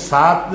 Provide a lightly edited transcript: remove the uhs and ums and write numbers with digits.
7